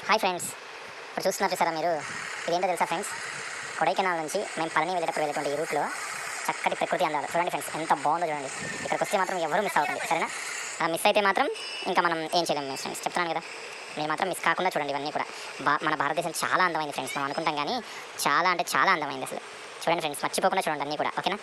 Hi friends, ఇప్పుడు చూస్తున్నారు చూసారా మీరు? ఇదేంటో తెలుసా ఫ్రెండ్స్? కొడైకెనాల్ నుంచి మేము పళని వెళ్ళేటువంటి ఈ రూట్లో చక్కటి ప్రకృతి అందాలు చూడండి ఫ్రెండ్స్, ఎంత బాగుందో చూడండి. ఇక్కడికి వస్తే మాత్రం ఎవరు మిస్ అవ్వకండి, సరేనా? మిస్ అయితే మాత్రం ఇంకా మనం ఏం చేయలేము ఫ్రెండ్స్, చెప్తున్నాను కదా. మీరు మాత్రం మిస్ కాకుండా చూడండి. ఇవన్నీ కూడా మన భారతదేశం చాలా అందమైంది ఫ్రెండ్స్. మనం అనుకుంటాం కానీ చాలా అంటే చాలా అందమైంది అసలు. చూడండి ఫ్రెండ్స్, మర్చిపోకుండా చూడండి అన్నీ కూడా, ఓకేనా?